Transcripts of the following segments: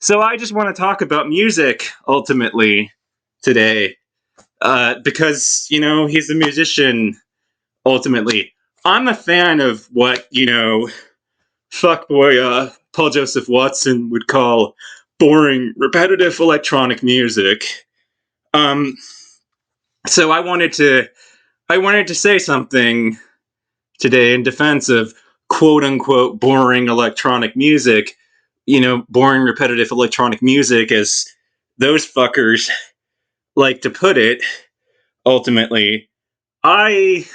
So I just want to talk about music ultimately today, because he's a musician. Ultimately, I'm a fan of what fuckboy Paul Joseph Watson would call boring, repetitive electronic music. Um, so I wanted to say something today in defense of quote unquote boring electronic music. Boring, repetitive electronic music, as those fuckers like to put it. Ultimately, I,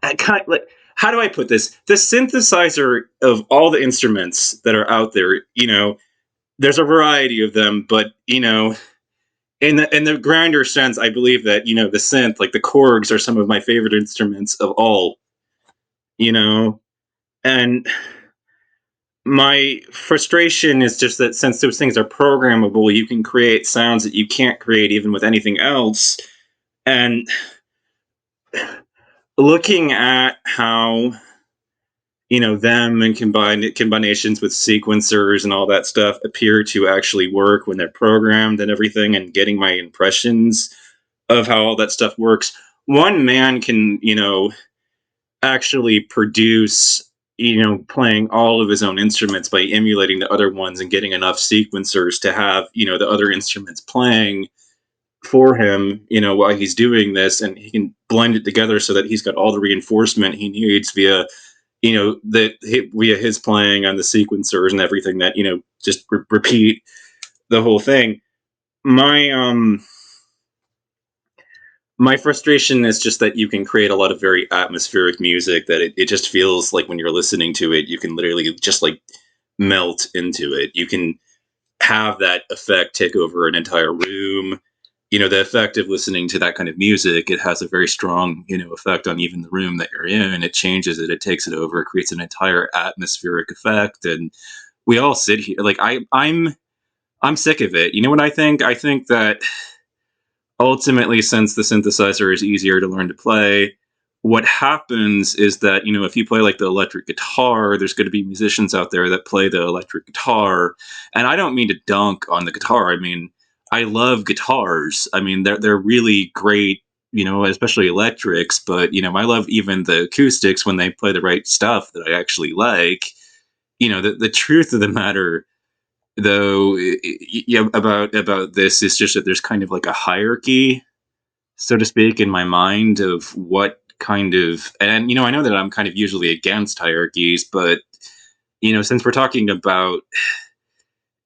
I kind of, like, how do I put this? The synthesizer of all the instruments that are out there, there's a variety of them, but in the grander sense, I believe that the synth, like the Korgs, are some of my favorite instruments of all. You know, and my frustration is just that since those things are programmable, you can create sounds that you can't create even with anything else. And looking at how them and combinations with sequencers and all that stuff appear to actually work when they're programmed and everything, and getting my impressions of how all that stuff works, one man can actually produce playing all of his own instruments by emulating the other ones and getting enough sequencers to have the other instruments playing for him while he's doing this, and he can blend it together so that he's got all the reinforcement he needs via via his playing on the sequencers and everything, that just repeat the whole thing. My um my frustration is just that you can create a lot of very atmospheric music that it just feels like when you're listening to it, you can literally just like melt into it. You can have that effect take over an entire room. The effect of listening to that kind of music, it has a very strong effect on even the room that you're in. It changes it, it takes it over, it creates an entire atmospheric effect. And we all sit here like I'm sick of it. You know what I think that ultimately, since the synthesizer is easier to learn to play, what happens is that if you play like the electric guitar, there's going to be musicians out there that play the electric guitar. And I don't mean to dunk on the guitar. I mean, I love guitars. I mean, they're really great, especially electrics. But I love even the acoustics when they play the right stuff that I actually like. The truth of the matter, though, about this is just that there's kind of like a hierarchy, so to speak, in my mind of what kind of, and I know that I'm kind of usually against hierarchies, but since we're talking about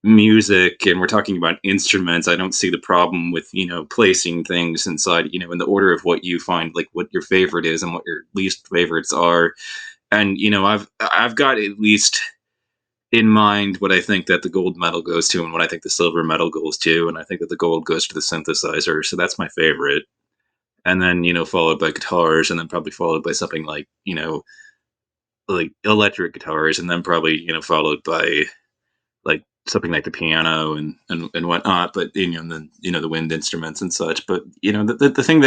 music and we're talking about instruments, I don't see the problem with placing things inside, in the order of what you find, like what your favorite is and what your least favorites are. And I've got at least in mind what I think that the gold medal goes to and what I think the silver medal goes to, and I think that the gold goes to the synthesizer, so that's my favorite. And then followed by guitars, and then probably followed by something like like electric guitars, and then probably followed by like something like the piano and whatnot. But and then the wind instruments and such. But the thing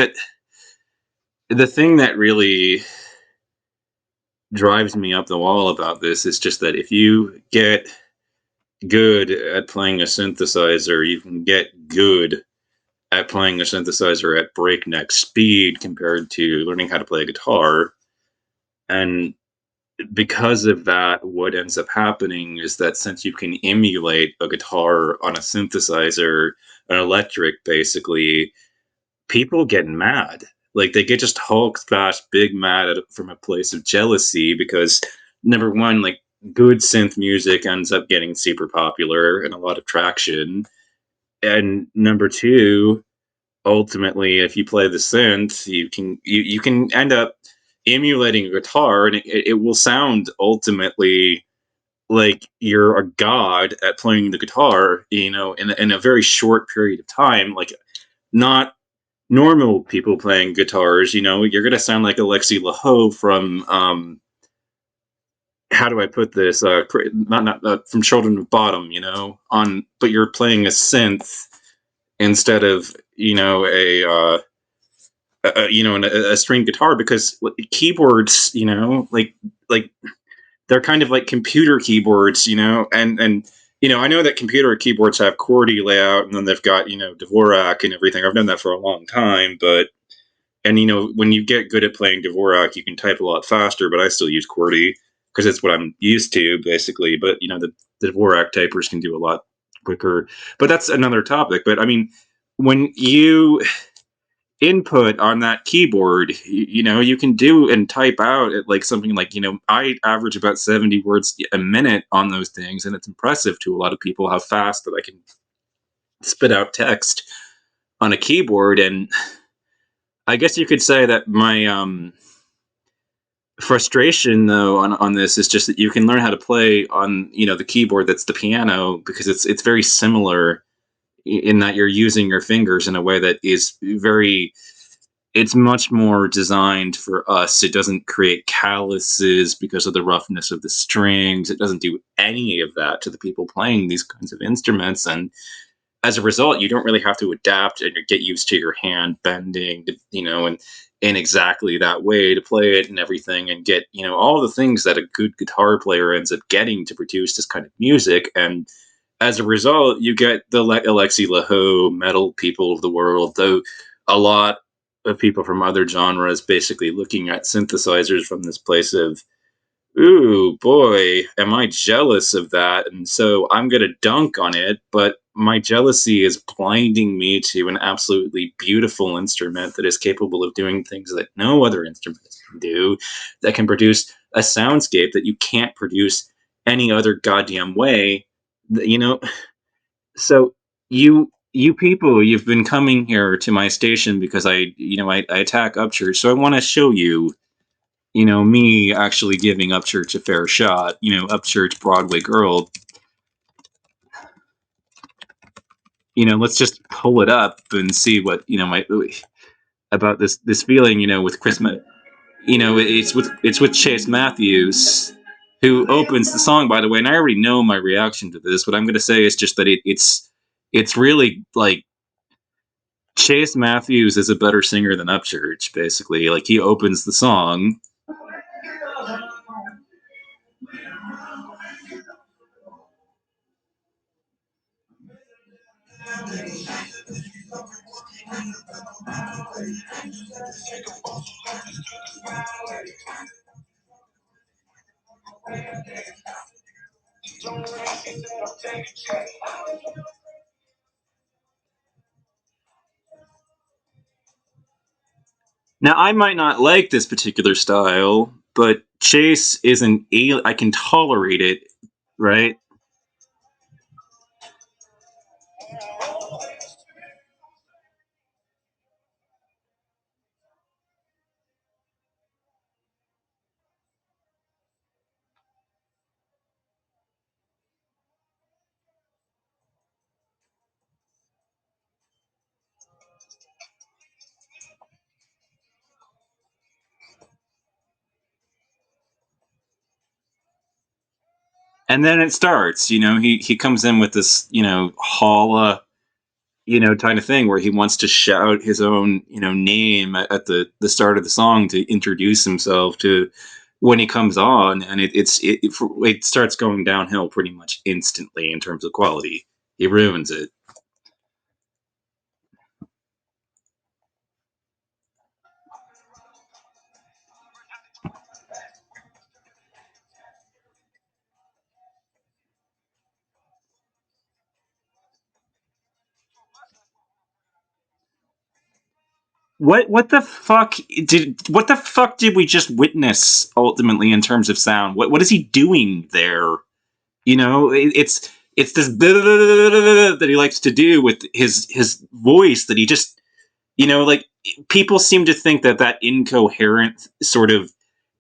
that really drives me up the wall about this is just that if you get good at playing a synthesizer, you can get good at playing a synthesizer at breakneck speed compared to learning how to play a guitar. And because of that, what ends up happening is that since you can emulate a guitar on a synthesizer, an electric, basically, people get mad. Like they get just Hulk smash big mad from a place of jealousy because number one, like good synth music ends up getting super popular and a lot of traction. And number two, ultimately, if you play the synth, you can end up emulating a guitar, and it will sound ultimately like you're a god at playing the guitar, in a very short period of time. Like not normal people playing guitars, you're gonna sound like Alexi Laho from how do I put this? Not from Children of Bottom, on, but you're playing a synth instead of a string guitar, because keyboards, like they're kind of like computer keyboards, and I know that computer keyboards have QWERTY layout, and then they've got Dvorak and everything. I've done that for a long time, but and when you get good at playing Dvorak, you can type a lot faster. But I still use QWERTY because it's what I'm used to, basically. But the Dvorak typers can do a lot quicker. But that's another topic. But I mean, when you input on that keyboard, you can do and type out at like something like, I average about 70 words a minute on those things, and it's impressive to a lot of people how fast that I can spit out text on a keyboard. And I guess you could say that my frustration though on this is just that you can learn how to play on the keyboard that's the piano, because it's very similar in that you're using your fingers in a way that is very, it's much more designed for us. It doesn't create calluses because of the roughness of the strings. It doesn't do any of that to the people playing these kinds of instruments. And as a result, you don't really have to adapt and get used to your hand bending, and in exactly that way to play it and everything, and get all the things that a good guitar player ends up getting to produce this kind of music. And as a result, you get the Alexi Laho metal people of the world, though a lot of people from other genres basically looking at synthesizers from this place of, ooh, boy, am I jealous of that. And so I'm going to dunk on it. But my jealousy is blinding me to an absolutely beautiful instrument that is capable of doing things that no other instrument can do, that can produce a soundscape that you can't produce any other goddamn way. You know, so you people, you've been coming here to my station because I attack Upchurch. So I want to show you, me actually giving Upchurch a fair shot. Upchurch Broadway Girl. Let's just pull it up and see what my about this feeling. With Christmas. It's with Chase Matthews, who opens the song. By the way, and I already know my reaction to this. What I'm going to say is just that it's really like Chase Matthews is a better singer than Upchurch. Basically, like he opens the song. Now, I might not like this particular style, but Chase is an alien. I can tolerate it, right? And then it starts. He comes in with this holla kind of thing where he wants to shout his own name at the start of the song to introduce himself to when he comes on, and it starts going downhill pretty much instantly in terms of quality. He ruins it. What the fuck did we just witness ultimately in terms of sound? What is he doing there? It's this that he likes to do with his voice, that he just like, people seem to think that incoherent sort of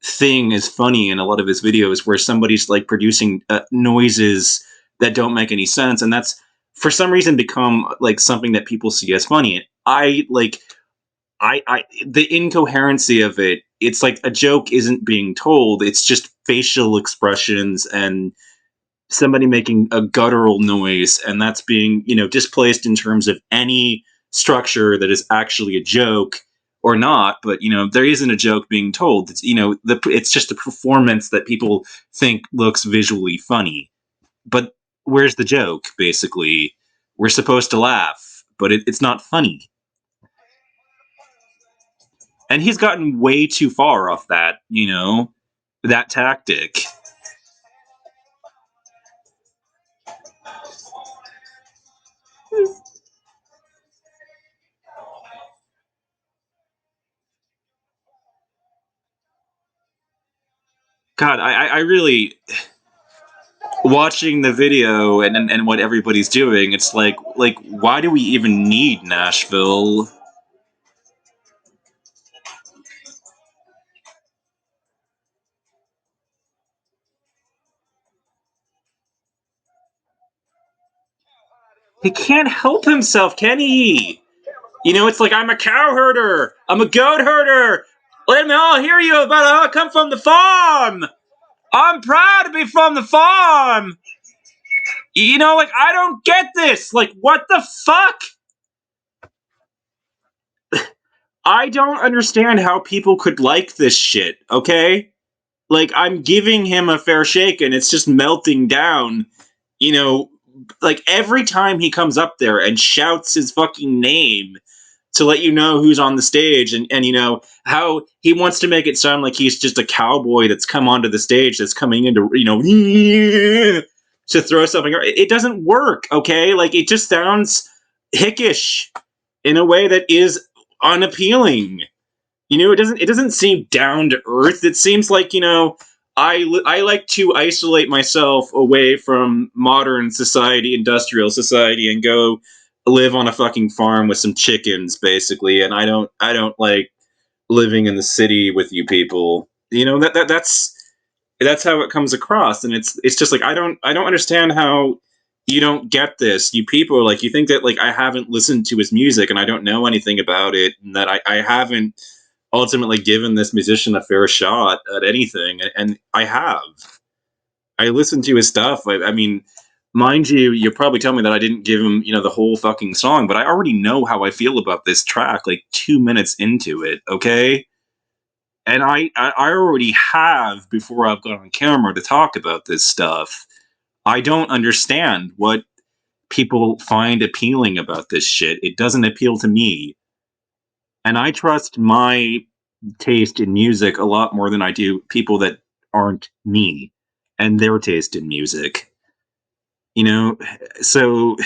thing is funny in a lot of his videos, where somebody's like producing noises that don't make any sense, and that's for some reason become like something that people see as funny. I like I the incoherency of it. It's like a joke isn't being told. It's just facial expressions and somebody making a guttural noise, and that's being displaced in terms of any structure that is actually a joke or not. But there isn't a joke being told. It's just a performance that people think looks visually funny. But where's the joke? Basically, we're supposed to laugh, but it's not funny. And he's gotten way too far off that, that tactic. God, I really watching the video and what everybody's doing. It's like why do we even need Nashville? He can't help himself, can he? It's like I'm a cow herder, I'm a goat herder. Let me all hear you about how I come from the farm. I'm proud to be from the farm. Like I don't get this. Like what the fuck? I don't understand how people could like this shit, okay? Like I'm giving him a fair shake and it's just melting down. You know, like every time he comes up there and shouts his fucking name to let you know who's on the stage and how he wants to make it sound like he's just a cowboy that's come onto the stage that's coming into to throw something. It doesn't work, okay? Like it just sounds hickish in a way that is unappealing. It doesn't seem down to earth. It seems like I like to isolate myself away from modern society, industrial society, and go live on a fucking farm with some chickens, basically. And I don't like living in the city with you people. That's how it comes across, and it's just like I don't understand how you don't get this. You people, like, you think that like I haven't listened to his music and I don't know anything about it, and that I haven't ultimately given this musician a fair shot at anything, and I have. I listened to his stuff. I mean, mind you, you'll probably tell me that I didn't give him, the whole fucking song, but I already know how I feel about this track like 2 minutes into it, okay? And I already have before I've got on camera to talk about this stuff. I don't understand what people find appealing about this shit. It doesn't appeal to me. And I trust my taste in music a lot more than I do people that aren't me and their taste in music. You know, so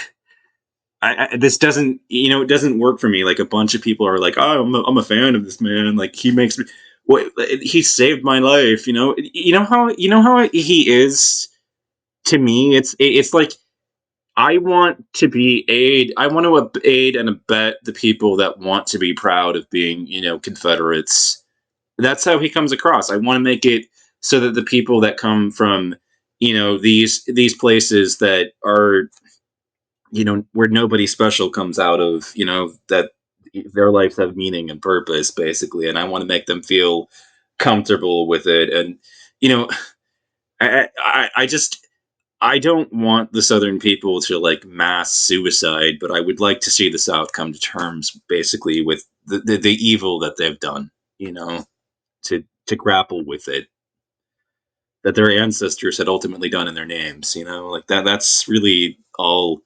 this doesn't, it doesn't work for me. Like a bunch of people are like, "Oh, I'm a fan of this man. Like he makes me, what he saved my life." You know how he is to me. It's like I want to be aid. I want to aid and abet the people that want to be proud of being, Confederates. That's how he comes across. I want to make it so that the people that come from, these places that are, where nobody special comes out of, that their lives have meaning and purpose, basically. And I want to make them feel comfortable with it. And, you know, I just, I don't want the Southern people to like mass suicide, but I would like to see the South come to terms basically with the evil that they've done, to grapple with it, that their ancestors had ultimately done in their names, like that's really all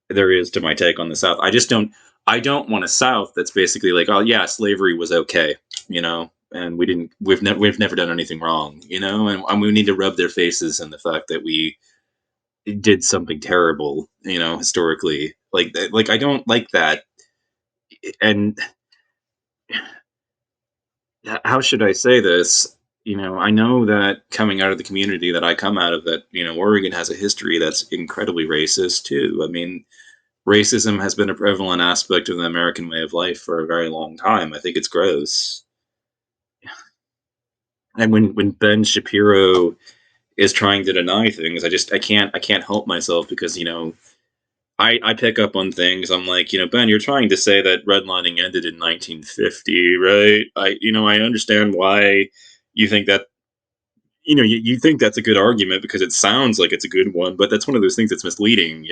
there is to my take on the South. I don't want a South that's basically like, oh yeah, slavery was okay, and we've never done anything wrong, and we need to rub their faces in the fact that we did something terrible, historically. Like I don't like that. And how should I say this? I know that coming out of the community that I come out of, that Oregon has a history that's incredibly racist too. I mean, racism has been a prevalent aspect of the American way of life for a very long time. I think it's gross. And when Ben Shapiro is trying to deny things, I can't help myself because I pick up on things. I'm like, Ben, you're trying to say that redlining ended in 1950, right? I understand why you think that. You think that's a good argument because it sounds like it's a good one, but that's one of those things that's misleading.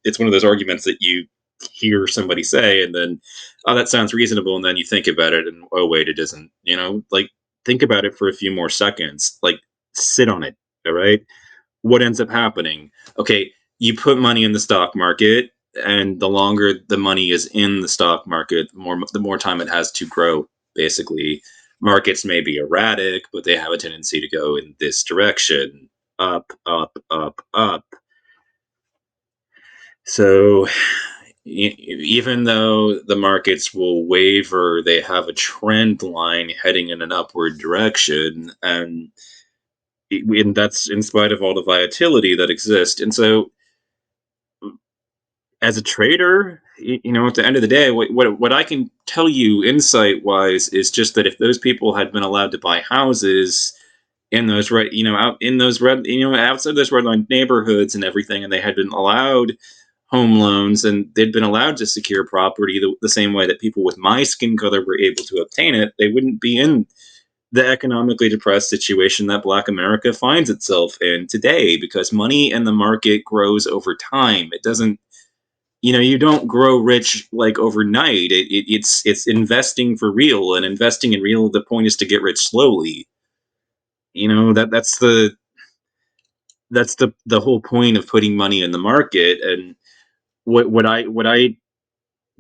It's one of those arguments that you hear somebody say, and then, oh, that sounds reasonable, and then you think about it, and oh wait, it isn't. Like think about it for a few more seconds. Like sit on it. All right, what ends up happening? Okay, you put money in the stock market, and the longer the money is in the stock market, the more time it has to grow. Basically, markets may be erratic, but they have a tendency to go in this direction, up, up, up, up. So even though the markets will waver, they have a trend line heading in an upward direction, and that's in spite of all the volatility that exists. And so, as a trader, at the end of the day, what I can tell you insight wise is just that if those people had been allowed to buy houses in those red, out in those red, outside those red line neighborhoods and everything, and they had been allowed home loans and they'd been allowed to secure property the same way that people with my skin color were able to obtain it, they wouldn't be in the economically depressed situation that Black America finds itself in today, because money in the market grows over time. It doesn't, you don't grow rich like overnight. It's investing for real, and investing in real. The point is to get rich slowly. That's the whole point of putting money in the market. And what I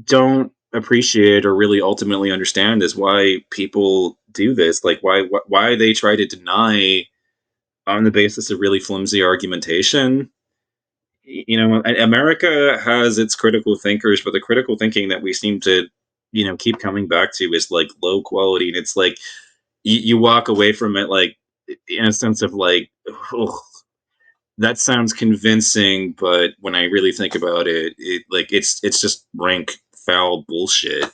don't appreciate or really ultimately understand is why people do this. Like why they try to deny on the basis of really flimsy argumentation. America has its critical thinkers, but the critical thinking that we seem to, keep coming back to is like low quality, and it's like you walk away from it like in a sense of like, "Ugh, that sounds convincing," but when I really think about it, it's just rank foul bullshit.